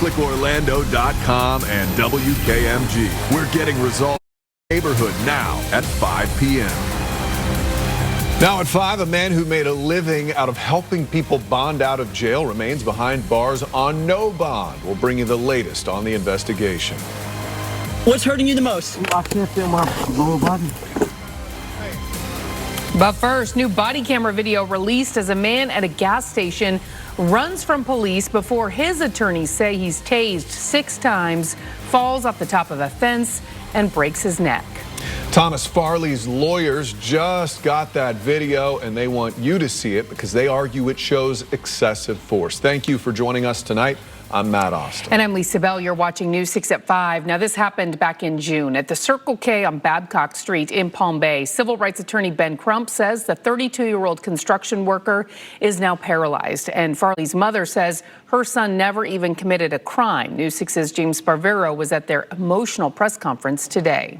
ClickOrlando.com and WKMG. We're getting results in the neighborhood now at 5 p.m. Now at 5, a man who made a living out of helping people bond out of jail remains behind bars on no bond. We'll bring you the latest on the investigation. What's hurting you the most? I can't feel my lower body. But first, new body camera video released as a man at a gas station runs from police before his attorneys say he's tased 6 times, falls off the top of a fence, and breaks his neck. Thomas Farley's lawyers just got that video, and they want you to see it because they argue it shows excessive force. Thank you for joining us tonight. I'm Matt Austin. And I'm Lisa Bell. You're watching News 6 at 5. Now, this happened back in June at the Circle K on Babcock Street in Palm Bay. Civil rights attorney Ben Crump says the 32-year-old construction worker is now paralyzed. And Farley's mother says her son never even committed a crime. News 6's James Sparvero was at their emotional press conference today.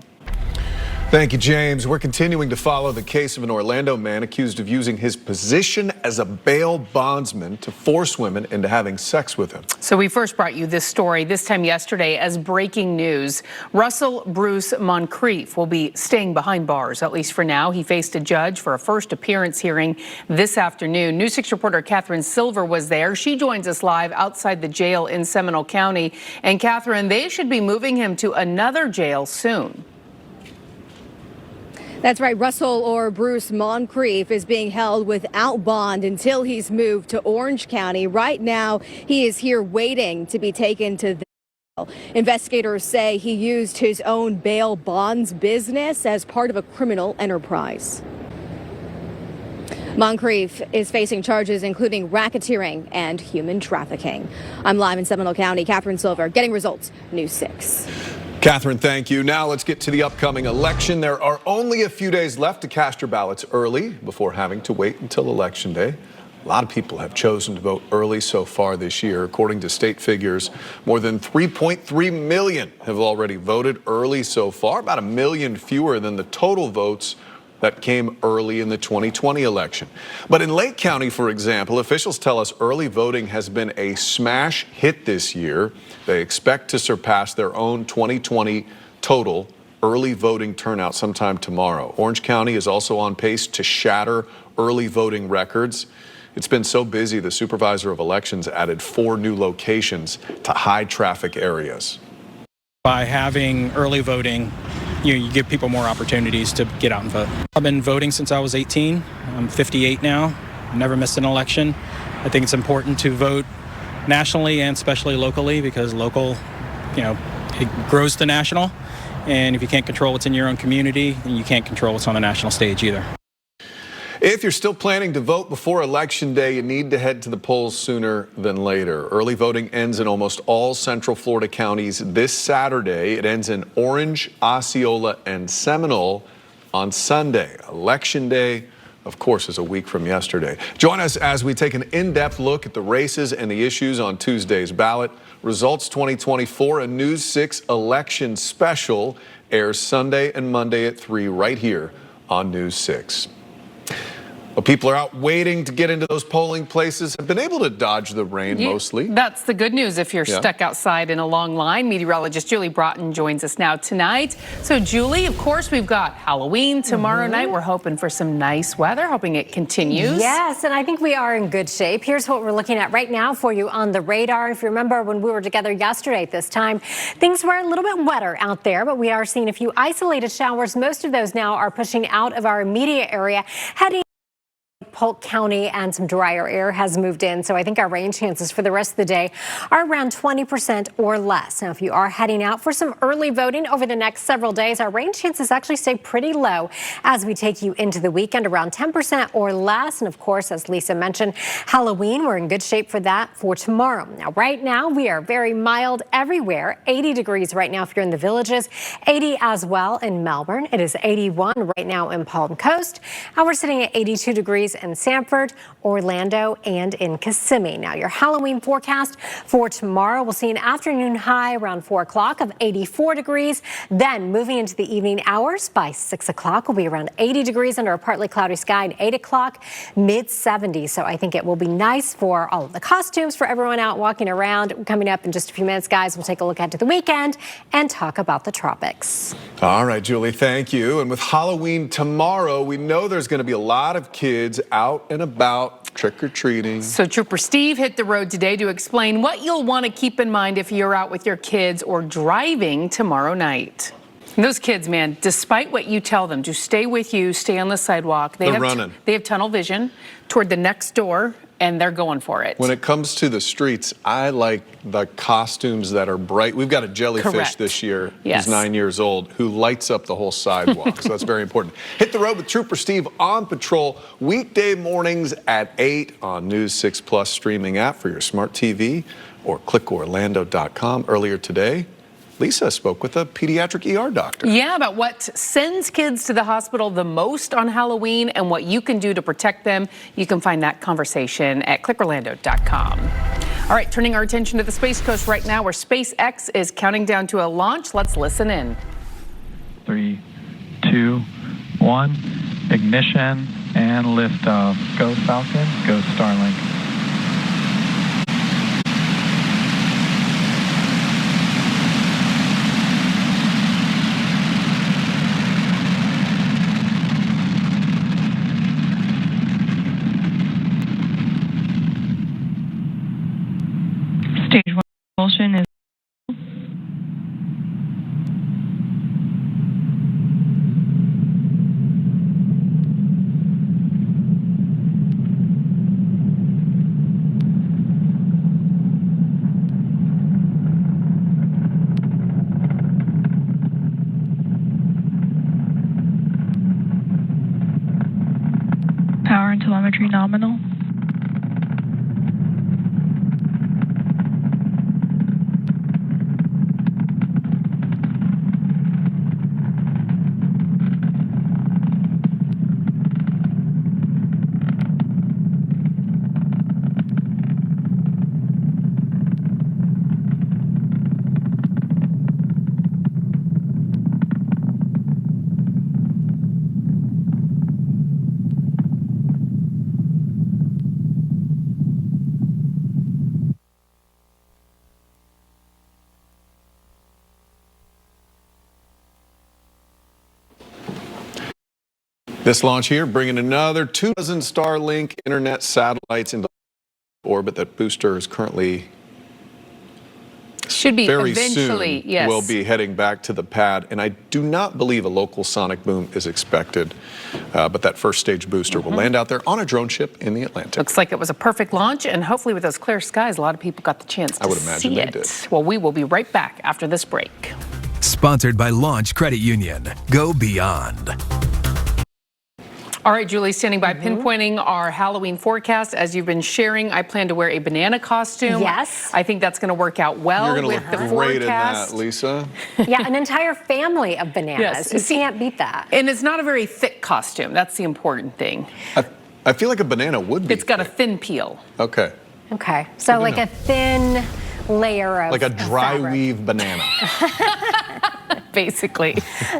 Thank you, James. We're continuing to follow the case of an Orlando man accused of using his position as a bail bondsman to force women into having sex with him. So we first brought you this story, this time yesterday, as breaking news. Russell Bruce Moncrief will be staying behind bars, at least for now. He faced a judge for a first appearance hearing this afternoon. News 6 reporter Catherine Silver was there. She joins us live outside the jail in Seminole County. And Catherine, they should be moving him to another jail soon. That's right. Russell or Bruce Moncrief is being held without bond until he's moved to Orange County. Right now, he is here waiting to be taken to the jail. Investigators say he used his own bail bonds business as part of a criminal enterprise. Moncrief is facing charges including racketeering and human trafficking. I'm live in Seminole County. Catherine Silver, Getting Results, News 6. Catherine, thank you. Now let's get to the upcoming election. There are only a few days left to cast your ballots early before having to wait until Election Day. A lot of people have chosen to vote early so far this year. According to state figures, more than 3.3 million have already voted early so far, about 1 million fewer than the total votes that came early in the 2020 election. But in Lake County, for example, officials tell us early voting has been a smash hit this year. They expect to surpass their own 2020 total early voting turnout sometime tomorrow. Orange County is also on pace to shatter early voting records. It's been so busy, the supervisor of elections added 4 new locations to high traffic areas. By having early voting, you give people more opportunities to get out and vote. I've been voting since I was 18. I'm 58 now. Never missed an election. I think it's important to vote nationally and especially locally because local, it grows to national. And if you can't control what's in your own community, then you can't control what's on the national stage either. If you're still planning to vote before Election Day, you need to head to the polls sooner than later. Early voting ends in almost all Central Florida counties this Saturday. It ends in Orange, Osceola, and Seminole on Sunday. Election Day, of course, is a week from yesterday. Join us as we take an in-depth look at the races and the issues on Tuesday's ballot. Results 2024, a News 6 election special, airs Sunday and Monday at 3 right here on News 6. Well, people are out waiting to get into those polling places, have been able to dodge the rain mostly. That's the good news if you're stuck outside in a long line. Meteorologist Julie Broughton joins us now tonight. So, Julie, of course, we've got Halloween tomorrow night. We're hoping for some nice weather, hoping it continues. Yes, and I think we are in good shape. Here's what we're looking at right now for you on the radar. If you remember when we were together yesterday at this time, things were a little bit wetter out there, but we are seeing a few isolated showers. Most of those now are pushing out of our immediate area, heading Polk County, and some drier air has moved in. So I think our rain chances for the rest of the day are around 20% or less. Now, if you are heading out for some early voting over the next several days, our rain chances actually stay pretty low as we take you into the weekend, around 10% or less. And of course, as Lisa mentioned, Halloween, we're in good shape for that for tomorrow. Now, right now, we are very mild everywhere. 80 degrees right now if you're in the Villages, 80 as well in Melbourne. It is 81 right now in Palm Coast, and we're sitting at 82 degrees in in Sanford, Orlando, and in Kissimmee. Now, your Halloween forecast for tomorrow, we'll see an afternoon high around 4 o'clock of 84 degrees. Then moving into the evening hours by 6 o'clock, will be around 80 degrees under a partly cloudy sky, and 8 o'clock, mid 70s. So I think it will be nice for all of the costumes for everyone out walking around. Coming up in just a few minutes, guys, we'll take a look ahead to the weekend and talk about the tropics. All right, Julie, thank you. And with Halloween tomorrow, we know there's going to be a lot of kids out and about trick-or-treating. So Trooper Steve hit the road today to explain what you'll want to keep in mind if you're out with your kids or driving tomorrow night. And those kids, man, despite what you tell them to stay with you, stay on the sidewalk. They're running. They have tunnel vision toward the next door, and they're going for it. When it comes to the streets, I like the costumes that are bright. We've got a jellyfish Correct. this year, Yes. who's 9 years old, who lights up the whole sidewalk. So that's very important. Hit the road with Trooper Steve on patrol weekday mornings at 8 on News 6 Plus streaming app for your smart TV or clickorlando.com. Earlier today, Lisa spoke with a pediatric ER doctor. Yeah, about what sends kids to the hospital the most on Halloween and what you can do to protect them. You can find that conversation at clickorlando.com. All right, turning our attention to the Space Coast right now, where SpaceX is counting down to a launch. Let's listen in. 3, 2, 1, ignition and liftoff. Go Falcon, go Starlink. Stage 1 propulsion is power and telemetry nominal. This launch here bringing another 2 dozen Starlink internet satellites into orbit. That booster is currently Should be very eventually, soon yes. will be heading back to the pad, and I do not believe a local sonic boom is expected, but that first stage booster will land out there on a drone ship in the Atlantic. Looks like it was a perfect launch, and hopefully with those clear skies, a lot of people got the chance to I would imagine see they it. did. Well, we will be right back after this break. Sponsored by Launch Credit Union. Go beyond. All right, Julie, standing by, pinpointing our Halloween forecast. As you've been sharing, I plan to wear a banana costume. Yes. I think that's going to work out well You're going with to the look great in forecast. that, Lisa. Yeah, an entire family of bananas. Yes. You can't beat that. And it's not a very thick costume. That's the important thing. I feel like a banana would be. It's got a thick. thin peel. Okay. Okay, so like know. a thin layer of Like a of dry fabric. weave banana. Basically.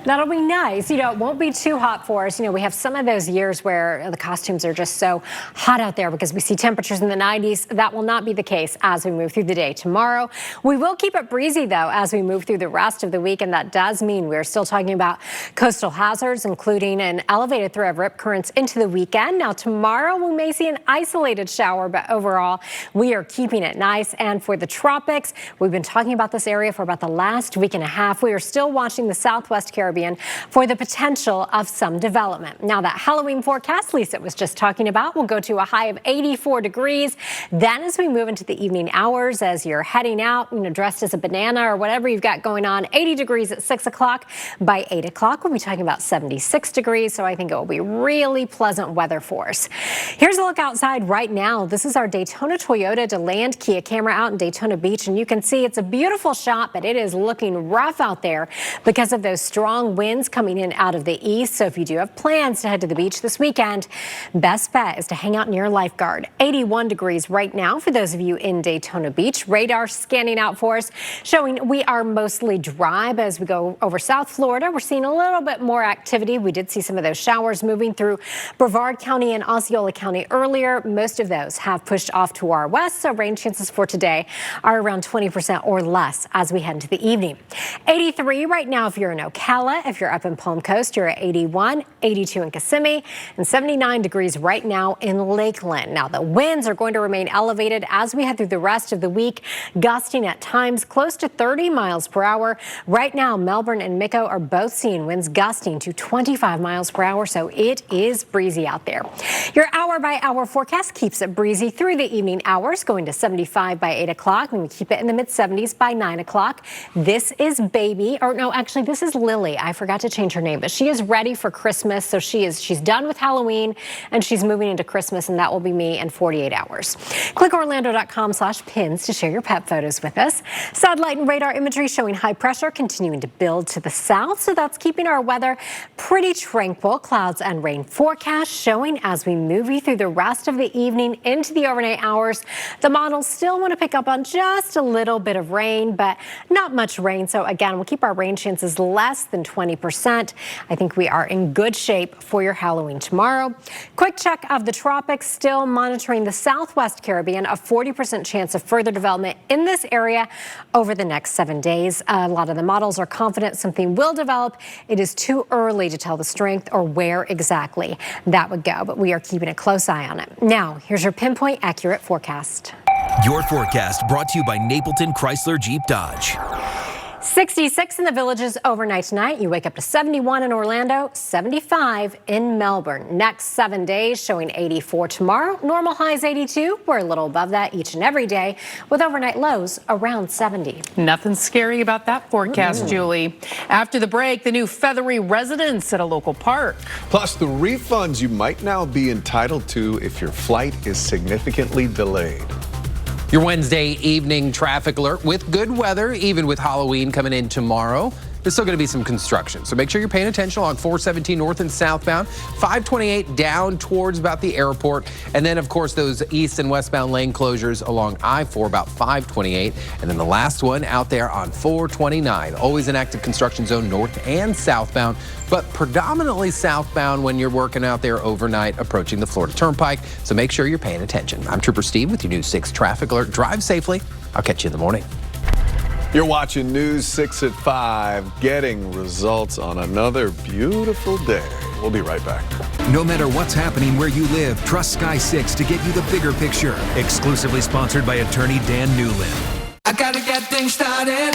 That'll be nice. You know, it won't be too hot for us. You know, we have some of those years where the costumes are just so hot out there because we see temperatures in the 90s. That will not be the case as we move through the day tomorrow. We will keep it breezy, though, as we move through the rest of the week, and that does mean we're still talking about coastal hazards, including an elevated threat of rip currents into the weekend. Now, tomorrow we may see an isolated shower, but overall, we are keeping it nice. And for the tropics, we've been talking about this area for about the last week and a half. We are still watching the Southwest Caribbean for the potential of some development. Now, that Halloween forecast Lisa was just talking about will go to a high of 84 degrees. Then as we move into the evening hours, as you're heading out, you know, dressed as a banana or whatever you've got going on, 80 degrees at 6 o'clock. By 8 o'clock, we'll be talking about 76 degrees. So I think it will be really pleasant weather for us. Here's a look outside right now. This is our Daytona Toyota DeLand Kia camera out in Daytona Beach. And you can see it's a beautiful shot, but it is looking rough out there. because of those strong winds coming in out of the east. So if you do have plans to head to the beach this weekend, best bet is to hang out near a lifeguard. 81 degrees right now for those of you in Daytona Beach. Radar scanning out for us, showing we are mostly dry, but as we go over South Florida, we're seeing a little bit more activity. We did see some of those showers moving through Brevard County and Osceola County earlier. Most of those have pushed off to our west, so rain chances for today are around 20% or less as we head into the evening. 83 right now if you're in Ocala. If you're up in Palm Coast, you're at 81, 82 in Kissimmee, and 79 degrees right now in Lakeland. Now, the winds are going to remain elevated as we head through the rest of the week, gusting at times close to 30 miles per hour. Right now, Melbourne and Mico are both seeing winds gusting to 25 miles per hour, so it is breezy out there. Your hour-by-hour forecast keeps it breezy through the evening hours, going to 75 by 8 o'clock, and we keep it in the mid-70s by 9 o'clock. This is Baby, or no, actually, this is Lily. I forgot to change her name, but she is ready for Christmas, so she's done with Halloween, and she's moving into Christmas, and that will be me in 48 hours. Click Orlando.com/pins to share your pet photos with us. Satellite and radar imagery showing high pressure continuing to build to the south, so that's keeping our weather pretty tranquil. Clouds and rain forecast showing as we move you through the rest of the evening into the overnight hours. The models still want to pick up on just a little bit of rain, but not much rain. So again, we'll keep our rain chances less than 20%. I think we are in good shape for your Halloween tomorrow. Quick check of the tropics, still monitoring the southwest Caribbean, a 40% chance of further development in this area over the next 7 days. A lot of the models are confident something will develop. It is too early to tell the strength or where exactly that would go, but we are keeping a close eye on it. Now, here's your pinpoint accurate forecast. Your forecast brought to you by Napleton Chrysler Jeep Dodge. 66 in the Villages overnight tonight. You wake up to 71 in Orlando, 75 in Melbourne. Next 7 days showing 84 tomorrow. Normal highs 82. We're a little above that each and every day with overnight lows around 70. Nothing scary about that forecast, Julie. After the break, the new feathery residence at a local park. Plus, the refunds you might now be entitled to if your flight is significantly delayed. Your Wednesday evening traffic alert with good weather, even with Halloween coming in tomorrow. There's still going to be some construction, so make sure you're paying attention on 417 north and southbound, 528 down towards about the airport, and then, of course, those east and westbound lane closures along I-4 about 528, and then the last one out there on 429. Always an active construction zone north and southbound, but predominantly southbound when you're working out there overnight approaching the Florida Turnpike, so make sure you're paying attention. I'm Trooper Steve with your News 6 traffic alert. Drive safely. I'll catch you in the morning. You're watching News 6 at 5, getting results on another beautiful day. We'll be right back. No matter what's happening where you live, trust Sky 6 to get you the bigger picture. Exclusively sponsored by attorney Dan Newland. I gotta get things started.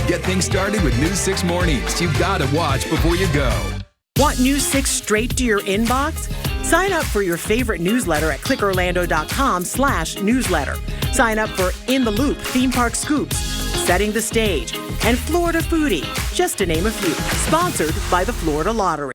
Get things started with News 6 Mornings. You gotta watch before you go. Want News 6 straight to your inbox? Sign up for your favorite newsletter at clickorlando.com/newsletter. Sign up for In the Loop Theme Park Scoops, Setting the Stage, and Florida Foodie, just to name a few. Sponsored by the Florida Lottery.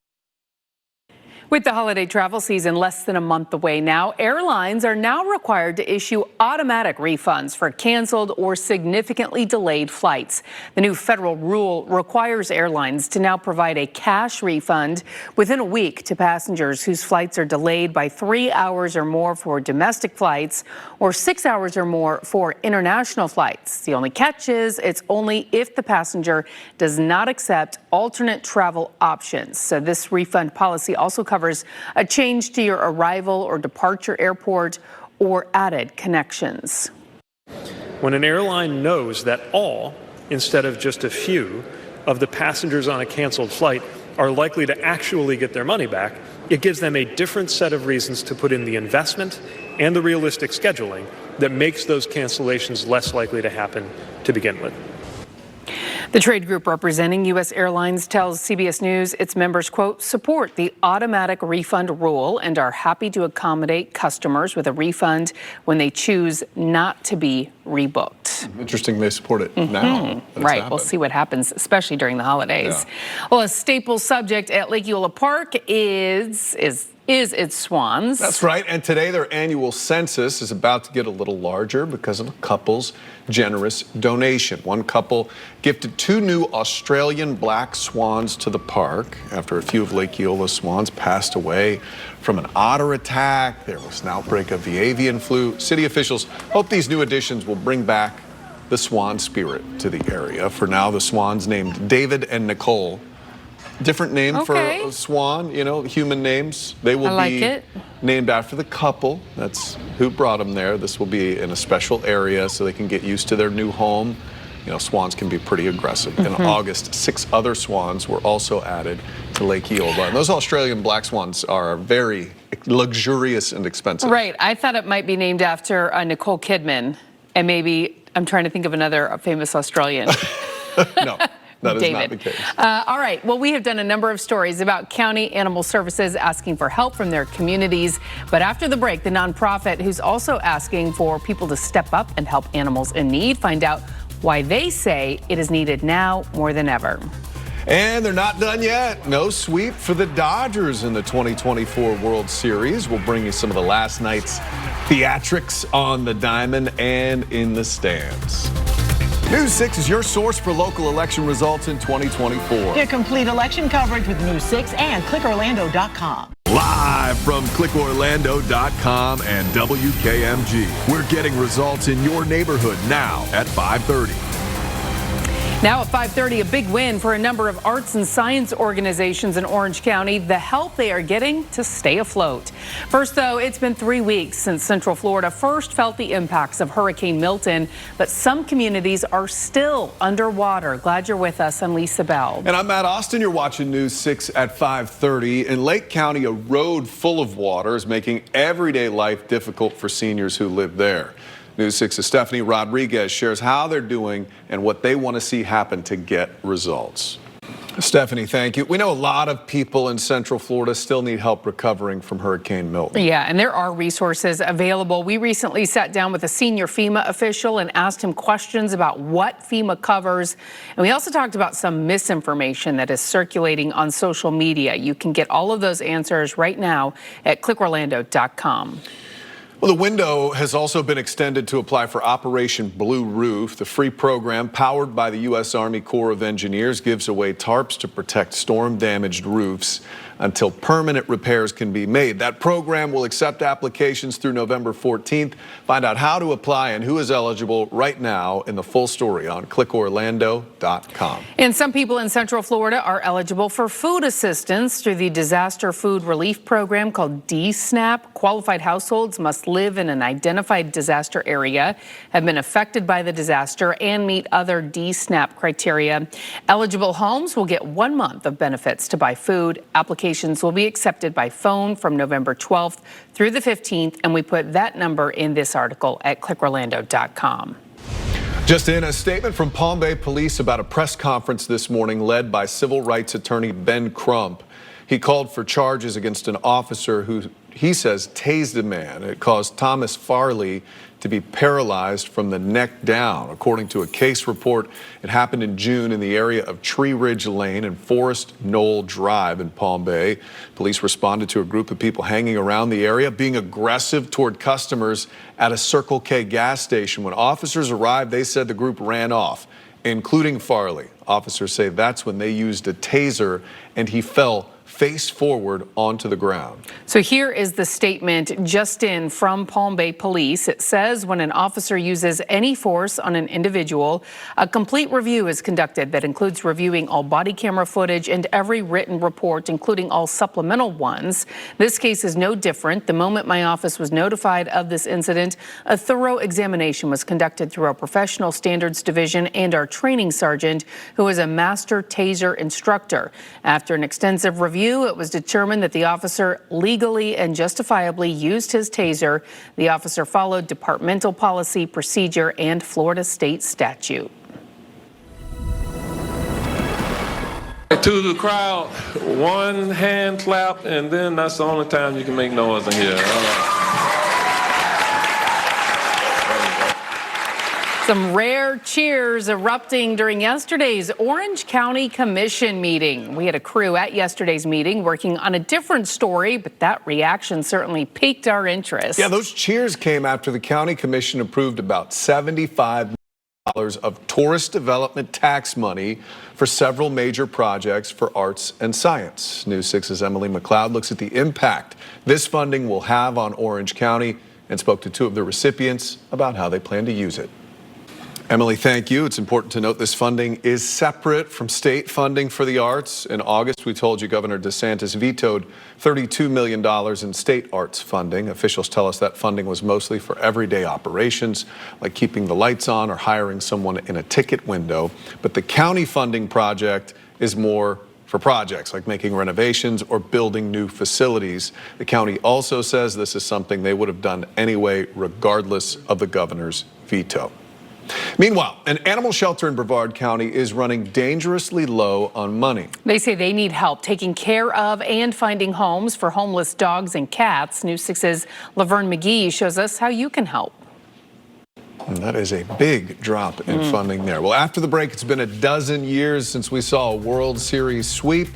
With the holiday travel season less than a month away now, airlines are now required to issue automatic refunds for canceled or significantly delayed flights. The new federal rule requires airlines to now provide a cash refund within a week to passengers whose flights are delayed by 3 hours or more for domestic flights or 6 hours or more for international flights. The only catch is it's only if the passenger does not accept alternate travel options. So this refund policy also covers a change to your arrival or departure airport or added connections. When an airline knows that all, instead of just a few, of the passengers on a canceled flight are likely to actually get their money back, it gives them a different set of reasons to put in the investment and the realistic scheduling that makes those cancellations less likely to happen to begin with. The trade group representing U.S. Airlines tells CBS News its members, quote, support the automatic refund rule and are happy to accommodate customers with a refund when they choose not to be rebooked. Interesting they support it now. Right. We'll see what happens, especially during the holidays. Yeah. Well, a staple subject at Lake Eola Park is is its swans. That's right, and today their annual census is about to get a little larger because of a couple's generous donation. One couple gifted 2 new Australian black swans to the park after a few of Lake Eola's swans passed away from an otter attack. There was an outbreak of the avian flu. City officials hope these new additions will bring back the swan spirit to the area. For now, the swans named David and Nicole. Different name for a swan, you know, human names. They will be named after the couple. That's who brought them there. This will be in a special area so they can get used to their new home. You know, swans can be pretty aggressive. In August, 6 other swans were also added to Lake Eola. And those Australian black swans are very luxurious and expensive. Right. I thought it might be named after Nicole Kidman. And maybe I'm trying to think of another famous Australian. No. That is not the case. All right. Well, we have done a number of stories about county animal services asking for help from their communities. But after the break, the nonprofit who's also asking for people to step up and help animals in need, find out why they say it is needed now more than ever. And they're not done yet. No sweep for the Dodgers in the 2024 World Series. We'll bring you some of the last night's theatrics on the diamond and in the stands. News 6 is your source for local election results in 2024. Get complete election coverage with News 6 and ClickOrlando.com. Live from ClickOrlando.com and WKMG. We're getting results in your neighborhood now at 5:30. Now at 5:30, a big win for a number of arts and science organizations in Orange County, the help they are getting to stay afloat. First, though, it's been 3 weeks since Central Florida first felt the impacts of Hurricane Milton, but some communities are still underwater. Glad you're with us. I'm Lisa Bell. And I'm Matt Austin. You're watching News 6 at 5:30. In Lake County, a road full of water is making everyday life difficult for seniors who live there. News 6's Stephanie Rodriguez shares how they're doing and what they want to see happen to get results. Stephanie, thank you. We know a lot of people in Central Florida still need help recovering from Hurricane Milton. Yeah, and there are resources available. We recently sat down with a senior FEMA official and asked him questions about what FEMA covers. And we also talked about some misinformation that is circulating on social media. You can get all of those answers right now at ClickOrlando.com. Well, the window has also been extended to apply for Operation Blue Roof. The free program powered by the U.S. Army Corps of Engineers gives away tarps to protect storm-damaged roofs until permanent repairs can be made. That program will accept applications through November 14th. Find out how to apply and who is eligible right now in the full story on ClickOrlando.com. And some people in Central Florida are eligible for food assistance through the Disaster Food Relief Program called DSNAP. Qualified households must live in an identified disaster area, have been affected by the disaster, and meet other DSNAP criteria. Eligible homes will get 1 month of benefits to buy food. Applications will be accepted by phone from November 12th through the 15th, and we put that number in this article at ClickOrlando.com. Just in, a statement from Palm Bay Police about a press conference this morning led by civil rights attorney Ben Crump. He called for charges against an officer who he says tased a man. It caused Thomas Farley to be paralyzed from the neck down. According to a case report, it happened in June in the area of Tree Ridge Lane and Forest Knoll Drive in Palm Bay. Police responded to a group of people hanging around the area being aggressive toward customers at a Circle K gas station. When officers arrived, they said the group ran off, including Farley. Officers say that's when they used a taser and he fell face forward onto the ground. So here is the statement just in from Palm Bay Police. It says when an officer uses any force on an individual, a complete review is conducted that includes reviewing all body camera footage and every written report, including all supplemental ones. This case is no different. The moment my office was notified of this incident, a thorough examination was conducted through our professional standards division and our training sergeant, who is a master taser instructor. After an extensive review, it was determined that the officer legally and justifiably used his taser. The officer followed departmental policy, procedure, and Florida state statute. To the crowd, one hand clap, and then that's the only time you can make noise in here. Some rare cheers erupting during yesterday's Orange County Commission meeting. We had a crew at yesterday's meeting working on a different story, but that reaction certainly piqued our interest. Yeah, those cheers came after the county commission approved about $75 million of tourist development tax money for several major projects for arts and science. News 6's Emily McLeod looks at the impact this funding will have on Orange County and spoke to two of the recipients about how they plan to use it. Emily, thank you. It's important to note this funding is separate from state funding for the arts. In August, we told you Governor DeSantis vetoed $32 million in state arts funding. Officials tell us that funding was mostly for everyday operations, like keeping the lights on or hiring someone in a ticket window. But the county funding project is more for projects like making renovations or building new facilities. The county also says this is something they would have done anyway, regardless of the governor's veto. Meanwhile, an animal shelter in Brevard County is running dangerously low on money. They say they need help taking care of and finding homes for homeless dogs and cats. News 6's Laverne McGee shows us how you can help. And that is a big drop in funding there. Well, after the break, it's been a dozen years since we saw a World Series sweep,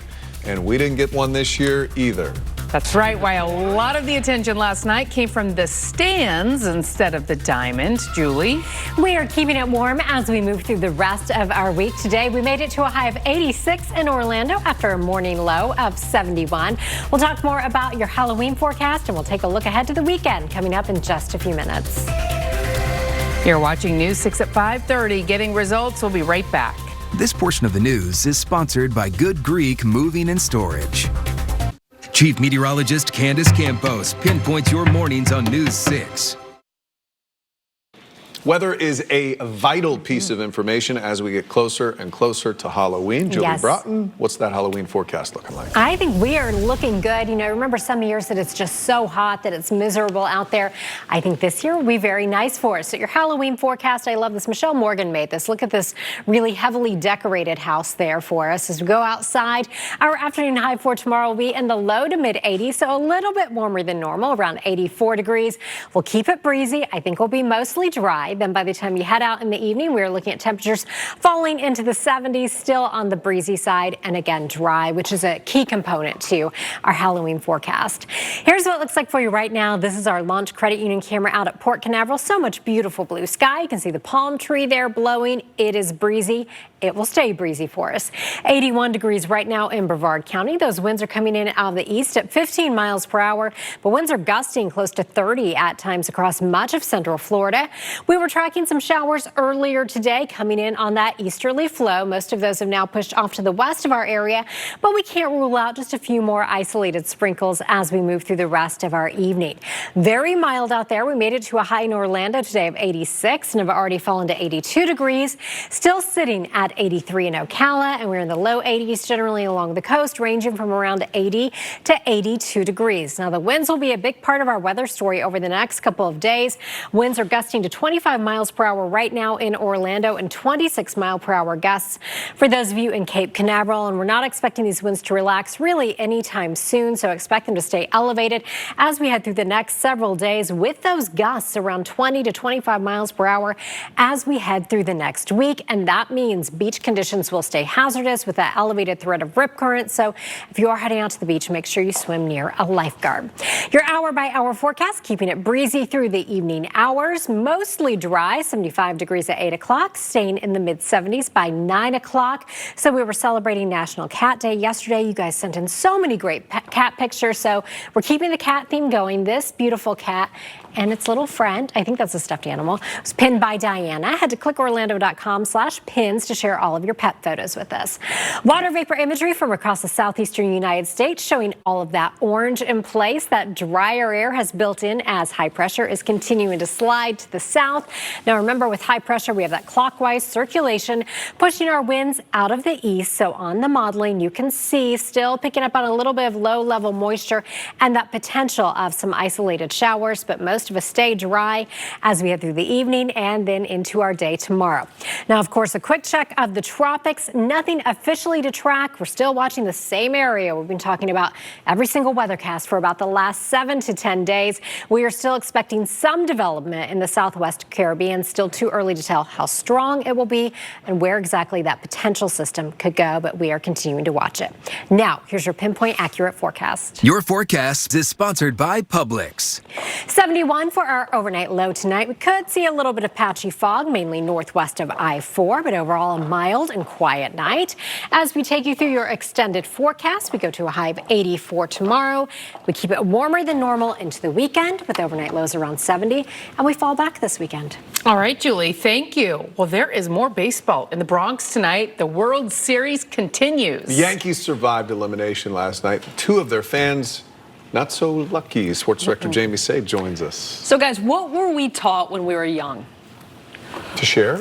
and we didn't get one this year either. That's right. Why a lot of the attention last night came from the stands instead of the diamond. Julie? We are keeping it warm as we move through the rest of our week. Today, we made it to a high of 86 in Orlando after a morning low of 71. We'll talk more about your Halloween forecast, and we'll take a look ahead to the weekend coming up in just a few minutes. You're watching News 6 at 5:30. Getting results. We'll be right back. This portion of the news is sponsored by Good Greek Moving and Storage. Chief Meteorologist Candace Campos pinpoints your mornings on News 6. Weather is a vital piece of information as we get closer and closer to Halloween. Julie Yes. Broughton, what's that Halloween forecast looking like? I think we are looking good. You know, remember some years that it's just so hot that it's miserable out there. I think this year will be very nice for us. So your Halloween forecast, I love this. Michelle Morgan made this. Look at this really heavily decorated house there for us as we go outside. Our afternoon high for tomorrow will be in the low to mid 80s, so a little bit warmer than normal, around 84 degrees. We'll keep it breezy. I think we'll be mostly dry. Then by the time you head out in the evening, we're looking at temperatures falling into the 70s, still on the breezy side, and again dry, which is a key component to our Halloween forecast. Here's what it looks like for you right now. This is our Launch Credit Union camera out at Port Canaveral. So much beautiful blue sky. You can see the palm tree there blowing. It is breezy. It will stay breezy for us. 81 degrees right now in Brevard County. Those winds are coming in out of the east at 15 miles per hour, but winds are gusting close to 30 at times across much of central Florida. We were tracking some showers earlier today coming in on that easterly flow. Most of those have now pushed off to the west of our area, but we can't rule out just a few more isolated sprinkles as we move through the rest of our evening. Very mild out there. We made it to a high in Orlando today of 86 and have already fallen to 82 degrees. Still sitting at 83 in Ocala, and we're in the low 80s generally along the coast, ranging from around 80 to 82 degrees. Now, the winds will be a big part of our weather story over the next couple of days. Winds are gusting to 25 miles per hour right now in Orlando and 26 mile per hour gusts for those of you in Cape Canaveral. And we're not expecting these winds to relax really anytime soon, so expect them to stay elevated as we head through the next several days with those gusts around 20 to 25 miles per hour as we head through the next week. And that means beach conditions will stay hazardous with that elevated threat of rip current. So if you are heading out to the beach, make sure you swim near a lifeguard. Your hour by hour forecast, keeping it breezy through the evening hours, mostly dry, 75 degrees at 8 o'clock, staying in the mid 70s by 9 o'clock. So we were celebrating National Cat Day yesterday. You guys sent in so many great cat pictures. So we're keeping the cat theme going. This beautiful cat and its little friend, I think that's a stuffed animal, was pinned by Diana. Head to clickorlando.com/pins to share all of your pet photos with us. Water vapor imagery from across the southeastern United States showing all of that orange in place. That drier air has built in as high pressure is continuing to slide to the south. Now remember, with high pressure, we have that clockwise circulation pushing our winds out of the east. So on the modeling, you can see still picking up on a little bit of low level moisture and that potential of some isolated showers, but most of us stay dry as we head through the evening and then into our day tomorrow. Now, of course, a quick check of the tropics. Nothing officially to track. We're still watching the same area we've been talking about every single weathercast for about the last 7 to 10 days. We are still expecting some development in the southwest Caribbean. Still too early to tell how strong it will be and where exactly that potential system could go, but we are continuing to watch it. Now, here's your pinpoint accurate forecast. Your forecast is sponsored by Publix. 71 for our overnight low tonight. We could see a little bit of patchy fog, mainly northwest of I-4, but overall a mild and quiet night. As we take you through your extended forecast, we go to a high of 84 tomorrow. We keep it warmer than normal into the weekend with overnight lows around 70, and we fall back this weekend. All right, Julie, thank you. Well, there is more baseball in the Bronx tonight. The World Series continues. The Yankees survived elimination last night. Two of their fans not so lucky. Sports director Jamie Say joins us. So, guys, what were we taught when we were young? To share?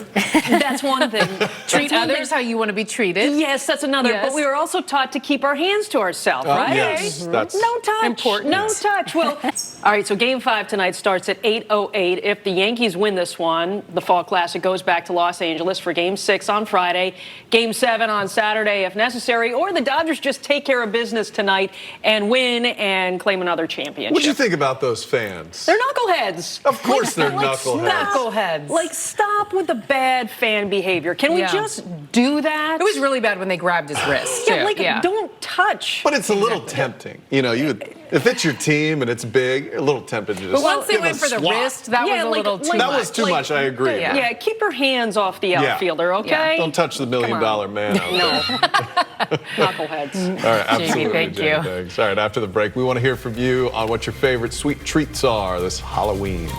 That's one thing. Treat others how you want to be treated. Yes, that's another. Yes. But we were also taught to keep our hands to ourselves, right? Yes, that's no touch. important. No touch. Well, all right, so Game 5 tonight starts at 8:08. If the Yankees win this one, the Fall Classic goes back to Los Angeles for Game 6 on Friday, Game 7 on Saturday if necessary, or the Dodgers just take care of business tonight and win and claim another championship. What do you think about those fans? They're knuckleheads. Of course they're knuckleheads. Knuckleheads. Like, stop with the bad fan behavior. Can we just do that? It was really bad when they grabbed his wrist. Yeah, too. like, don't touch. But it's a little tempting. You know, if it's your team and it's big, a little tempted to just But once they give went a for the swat. wrist, that was a little too much. That was too much, I agree. Yeah, keep your hands off the outfielder, okay? Don't touch the $1 million man out there. Knuckleheads. All right, absolutely. Jamie, thank Jamie, you. thanks. All right, after the break, we want to hear from you on what your favorite sweet treats are this Halloween.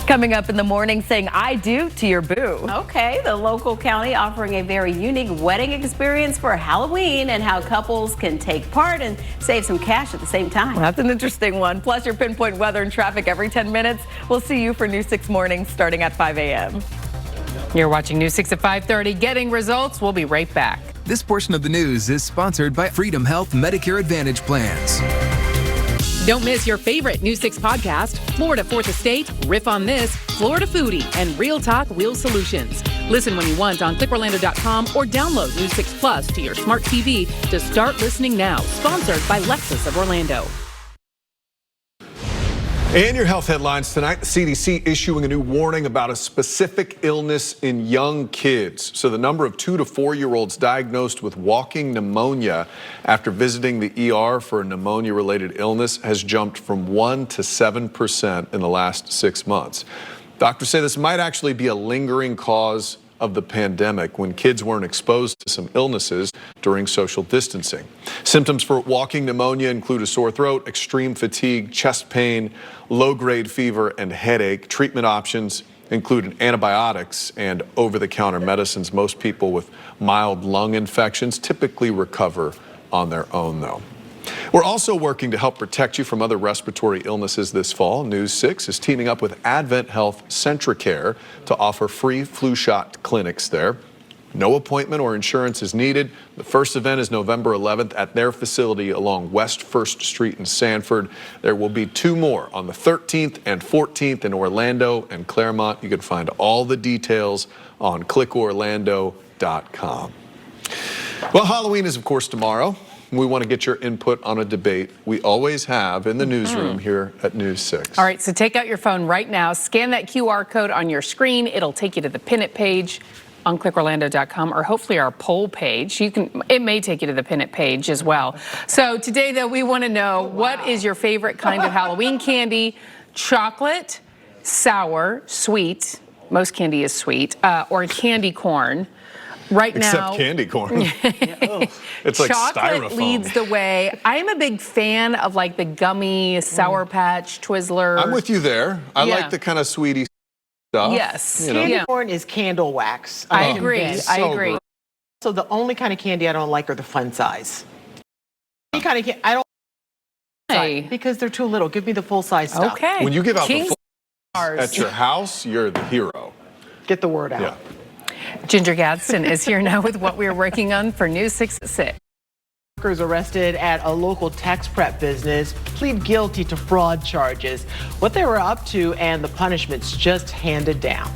Coming up in the morning, saying I do to your boo. Okay, the local county offering a very unique wedding experience for Halloween and how couples can take part and save some cash at the same time. Well, that's an interesting one. Plus your pinpoint weather and traffic every 10 minutes. We'll see you for News 6 mornings starting at 5 a.m. You're watching News 6 at 5:30. Getting results. We'll be right back. This portion of the news is sponsored by Freedom Health Medicare Advantage plans. Don't miss your favorite News 6 podcast, Florida Fourth Estate, Riff on This, Florida Foodie, and Real Talk Wheel Solutions. Listen when you want on clickorlando.com or download News 6 Plus to your smart TV to start listening now. Sponsored by Lexus of Orlando. And your health headlines tonight, the CDC issuing a new warning about a specific illness in young kids. So the number of 2 to 4-year-olds diagnosed with walking pneumonia after visiting the ER for a pneumonia-related illness has jumped from 1% to 7% in the last 6 months. Doctors say this might actually be a lingering cause of the pandemic when kids weren't exposed to some illnesses during social distancing. Symptoms for walking pneumonia include a sore throat, extreme fatigue, chest pain, low-grade fever, and headache. Treatment options include antibiotics and over-the-counter medicines. Most people with mild lung infections typically recover on their own, though. We're also working to help protect you from other respiratory illnesses this fall. News 6 is teaming up with Advent Health Centricare to offer free flu shot clinics there. No appointment or insurance is needed. The first event is November 11th at their facility along West 1st Street in Sanford. There will be 2 more on the 13th and 14th in Orlando and Claremont. You can find all the details on clickorlando.com. Well, Halloween is, of course, tomorrow. We want to get your input on a debate we always have in the newsroom here at News 6. All right, so take out your phone right now, scan that QR code on your screen. It'll take you to the Pin It page on clickorlando.com or hopefully our poll page. It may take you to the Pin It page as well. So today, though, we want to know what is your favorite kind of Halloween candy? Chocolate, sour, sweet. Most candy is sweet, or candy corn. Right now, except candy corn. It's like chocolate styrofoam. leads the way. I am a big fan of like the gummy Sour Patch, Twizzler. I'm with you there. I like the kind of sweetie stuff. Yes. Candy corn is candle wax. I agree. I agree. Gross. So the only kind of candy I don't like are the fun size. Any kind of I don't like because they're too little. Give me the full size stuff. Okay. When you give out the full size at your house, you're the hero. Get the word out. Yeah. Ginger Gadsden is here now with what we are working on for News 6 at 6. Workers arrested at a local tax prep business plead guilty to fraud charges. What they were up to and the punishments just handed down.